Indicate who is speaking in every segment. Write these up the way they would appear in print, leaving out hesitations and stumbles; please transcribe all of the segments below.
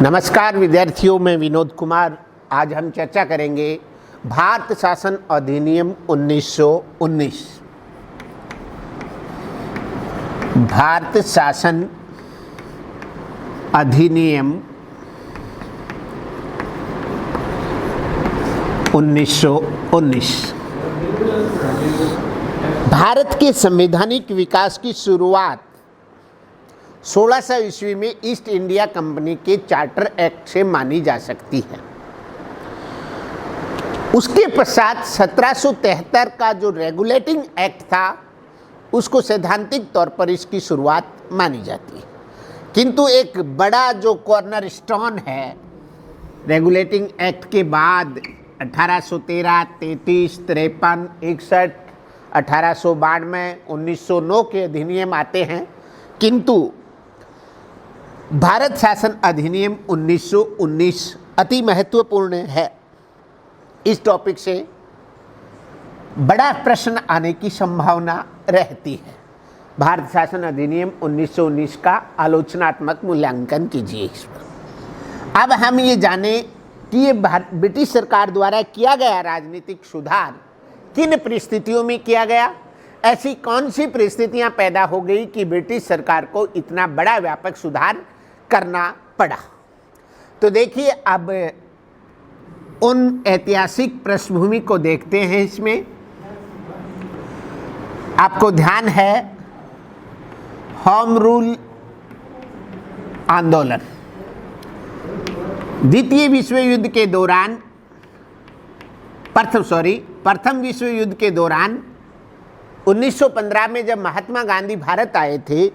Speaker 1: नमस्कार विद्यार्थियों, मैं विनोद कुमार। आज हम चर्चा करेंगे भारत शासन अधिनियम 1919। भारत शासन अधिनियम 1919 भारत के संवैधानिक विकास की शुरुआत 1600 ईस्वी में ईस्ट इंडिया कंपनी के चार्टर एक्ट से मानी जा सकती है। उसके पश्चात 1773 का जो रेगुलेटिंग एक्ट था उसको सैद्धांतिक तौर पर इसकी शुरुआत मानी जाती है, किंतु एक बड़ा जो कॉर्नर स्टोन है रेगुलेटिंग एक्ट के बाद 1813, 33, 53, 61, 1892, 1909 के अधिनियम आते हैं, किंतु भारत शासन अधिनियम 1919 अति महत्वपूर्ण है। इस टॉपिक से बड़ा प्रश्न आने की संभावना रहती है। भारत शासन अधिनियम 1919 का आलोचनात्मक मूल्यांकन कीजिए इस पर। अब हम ये जाने कि ये ब्रिटिश सरकार द्वारा किया गया राजनीतिक सुधार किन परिस्थितियों में किया गया, ऐसी कौन सी परिस्थितियां पैदा हो गई कि ब्रिटिश सरकार को इतना बड़ा व्यापक सुधार करना पड़ा। तो देखिए, अब उन ऐतिहासिक पृष्ठभूमि को देखते हैं। इसमें आपको ध्यान है होम आंदोलन द्वितीय विश्व युद्ध के दौरान प्रथम विश्व युद्ध के दौरान 1915 में जब महात्मा गांधी भारत आए थे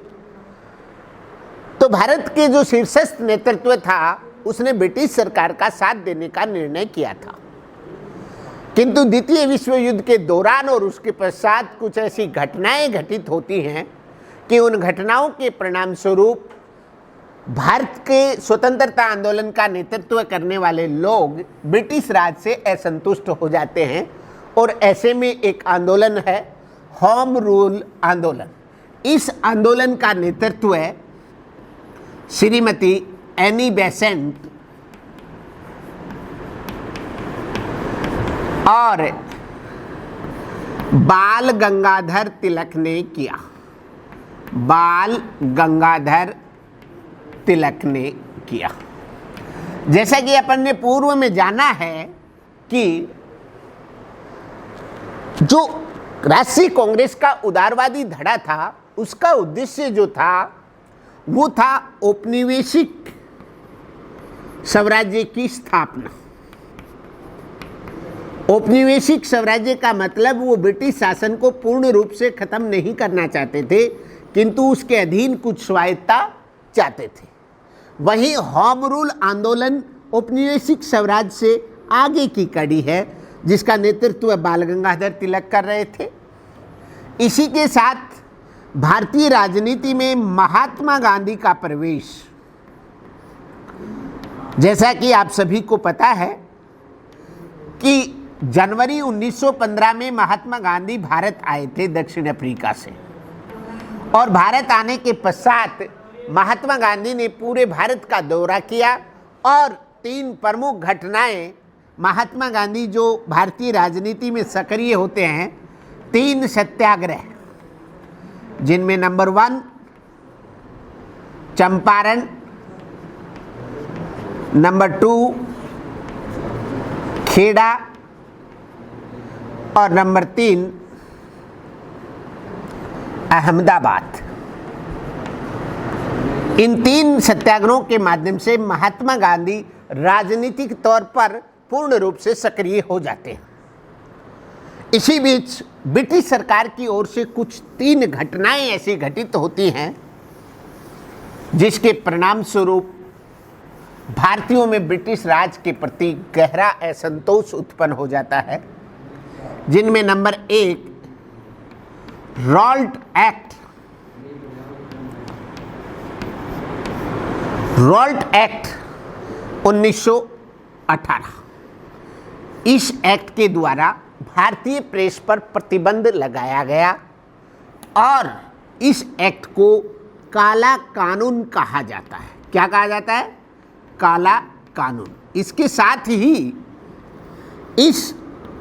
Speaker 1: तो भारत के जो शीर्षस्थ नेतृत्व था उसने ब्रिटिश सरकार का साथ देने का निर्णय किया था, किंतु द्वितीय विश्व युद्ध के दौरान और उसके पश्चात कुछ ऐसी घटनाएं घटित होती हैं कि उन घटनाओं के परिणाम स्वरूप भारत के स्वतंत्रता आंदोलन का नेतृत्व करने वाले लोग ब्रिटिश राज से असंतुष्ट हो जाते हैं और ऐसे में एक आंदोलन है होम रूल आंदोलन। इस आंदोलन का नेतृत्व श्रीमती एनी बेसेंट और बाल गंगाधर तिलक ने किया। बाल गंगाधर तिलक ने किया। जैसा कि अपन ने पूर्व में जाना है कि जो राष्ट्रीय कांग्रेस का उदारवादी धड़ा था उसका उद्देश्य जो था वो था औपनिवेशिक स्वराज्य की स्थापना। औपनिवेशिक स्वराज्य का मतलब वो ब्रिटिश शासन को पूर्ण रूप से खत्म नहीं करना चाहते थे, किंतु उसके अधीन कुछ स्वायत्तता चाहते थे। वहीं होम रूल आंदोलन औपनिवेशिक स्वराज्य से आगे की कड़ी है जिसका नेतृत्व बाल गंगाधर तिलक कर रहे थे। इसी के साथ भारतीय राजनीति में महात्मा गांधी का प्रवेश, जैसा कि आप सभी को पता है कि जनवरी 1915 में महात्मा गांधी भारत आए थे दक्षिण अफ्रीका से, और भारत आने के पश्चात महात्मा गांधी ने पूरे भारत का दौरा किया और 3 प्रमुख घटनाएं महात्मा गांधी जो भारतीय राजनीति में सक्रिय होते हैं, 3 सत्याग्रह, जिनमें नंबर 1 चंपारण, नंबर 2 खेड़ा और नंबर 3 अहमदाबाद। इन 3 सत्याग्रहों के माध्यम से महात्मा गांधी राजनीतिक तौर पर पूर्ण रूप से सक्रिय हो जाते हैं। इसी बीच ब्रिटिश सरकार की ओर से कुछ 3 घटनाएं ऐसी घटित होती हैं जिसके परिणाम स्वरूप भारतीयों में ब्रिटिश राज के प्रति गहरा असंतोष उत्पन्न हो जाता है, जिनमें नंबर 1 रॉल्ट एक्ट 1918। इस एक्ट के द्वारा भारतीय प्रेस पर प्रतिबंध लगाया गया और इस एक्ट को काला कानून कहा जाता है। क्या कहा जाता है? काला कानून। इसके साथ ही इस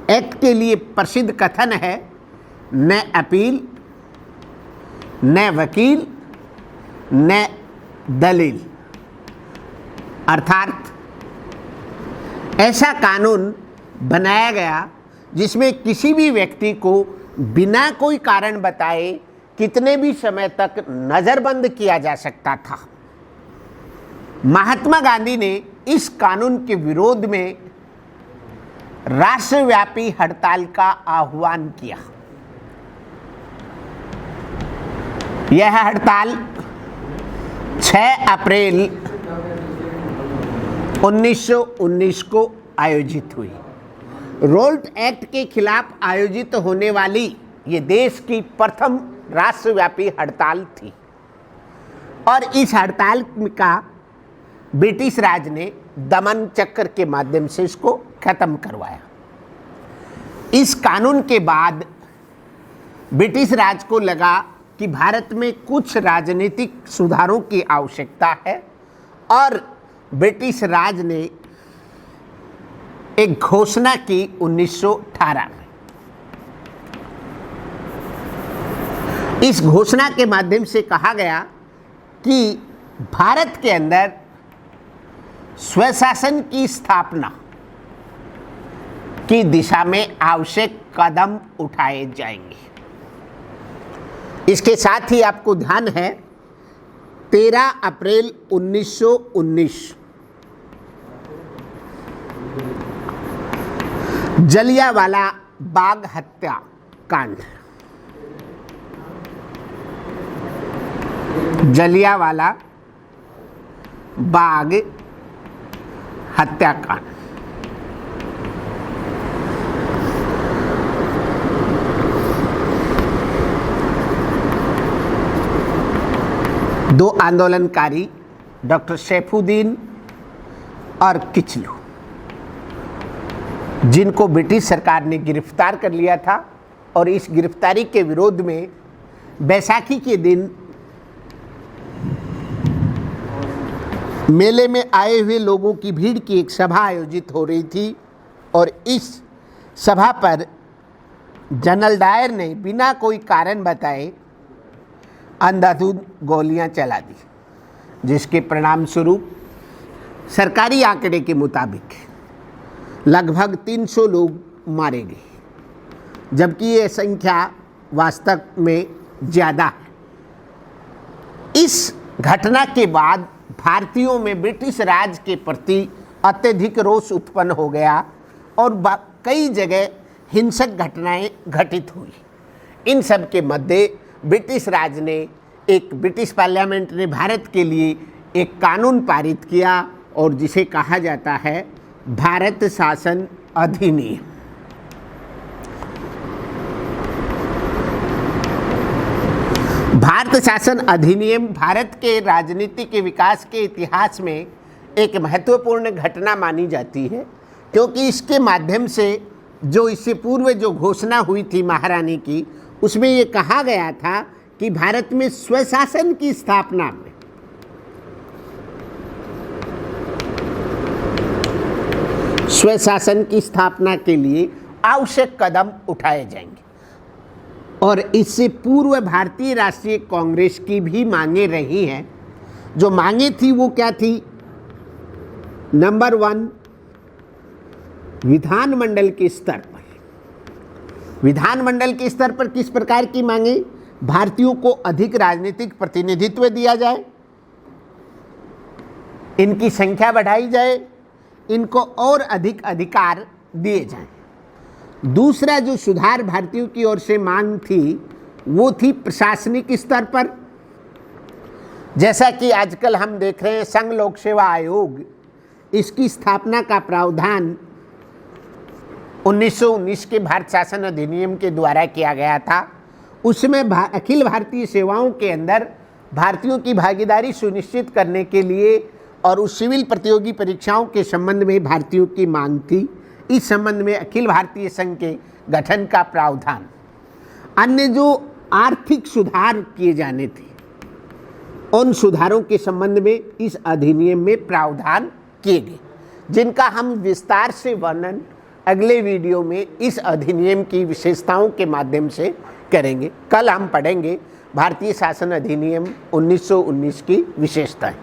Speaker 1: एक्ट के लिए प्रसिद्ध कथन है, न अपील, न वकील, न दलील। अर्थात ऐसा कानून बनाया गया जिसमें किसी भी व्यक्ति को बिना कोई कारण बताए कितने भी समय तक नज़रबंद किया जा सकता था। महात्मा गांधी ने इस कानून के विरोध में राष्ट्रव्यापी हड़ताल का आह्वान किया। यह हड़ताल 6 अप्रैल 1919 को आयोजित हुई। रोल्ट एक्ट के खिलाफ आयोजित होने वाली ये देश की प्रथम राष्ट्रव्यापी हड़ताल थी और इस हड़ताल का ब्रिटिश राज ने दमन चक्र के माध्यम से इसको खत्म करवाया। इस कानून के बाद ब्रिटिश राज को लगा कि भारत में कुछ राजनीतिक सुधारों की आवश्यकता है और ब्रिटिश राज ने एक घोषणा की 1918 में। इस घोषणा के माध्यम से कहा गया कि भारत के अंदर स्वशासन की स्थापना की दिशा में आवश्यक कदम उठाए जाएंगे। इसके साथ ही आपको ध्यान है 13 अप्रैल 1919 जलियांवाला बाग हत्याकांड। जलियांवाला बाग हत्याकांड। दो आंदोलनकारी डॉक्टर सैफुद्दीन और किचलू, जिनको ब्रिटिश सरकार ने गिरफ्तार कर लिया था और इस गिरफ्तारी के विरोध में बैसाखी के दिन मेले में आए हुए लोगों की भीड़ की एक सभा आयोजित हो रही थी और इस सभा पर जनरल डायर ने बिना कोई कारण बताए अंधाधुंध गोलियां चला दी, जिसके परिणाम स्वरूप सरकारी आंकड़े के मुताबिक लगभग 300 लोग मारे गए, जबकि ये संख्या वास्तव में ज़्यादा है। इस घटना के बाद भारतीयों में ब्रिटिश राज के प्रति अत्यधिक रोष उत्पन्न हो गया और कई जगह हिंसक घटनाएं घटित हुई। इन सब के मध्य ब्रिटिश राज ने ब्रिटिश पार्लियामेंट ने भारत के लिए एक कानून पारित किया और जिसे कहा जाता है भारत शासन अधिनियम। भारत शासन अधिनियम भारत के राजनीति के विकास के इतिहास में एक महत्वपूर्ण घटना मानी जाती है, क्योंकि इसके माध्यम से जो इससे पूर्व जो घोषणा हुई थी महारानी की, उसमें ये कहा गया था कि भारत में स्वशासन की स्थापना में स्वशासन की स्थापना के लिए आवश्यक कदम उठाए जाएंगे। और इससे पूर्व भारतीय राष्ट्रीय कांग्रेस की भी मांगे रही हैं। जो मांगे थी वो क्या थी? नंबर 1, विधानमंडल के स्तर पर। विधानमंडल के स्तर पर किस प्रकार की मांगे? भारतीयों को अधिक राजनीतिक प्रतिनिधित्व दिया जाए, इनकी संख्या बढ़ाई जाए, इनको और अधिक अधिकार दिए जाएं। दूसरा जो सुधार भारतीयों की ओर से मांग थी वो थी प्रशासनिक स्तर पर। जैसा कि आजकल हम देख रहे हैं संघ लोक सेवा आयोग, इसकी स्थापना का प्रावधान 1919 के भारत शासन अधिनियम के द्वारा किया गया था। उसमें अखिल भारतीय सेवाओं के अंदर भारतीयों की भागीदारी सुनिश्चित करने के लिए और उस सिविल प्रतियोगी परीक्षाओं के संबंध में भारतीयों की मांग थी। इस संबंध में अखिल भारतीय संघ के गठन का प्रावधान। अन्य जो आर्थिक सुधार किए जाने थे उन सुधारों के संबंध में इस अधिनियम में प्रावधान किए गए, जिनका हम विस्तार से वर्णन अगले वीडियो में इस अधिनियम की विशेषताओं के माध्यम से करेंगे। कल हम पढ़ेंगे भारतीय शासन अधिनियम 1919 की विशेषताएं।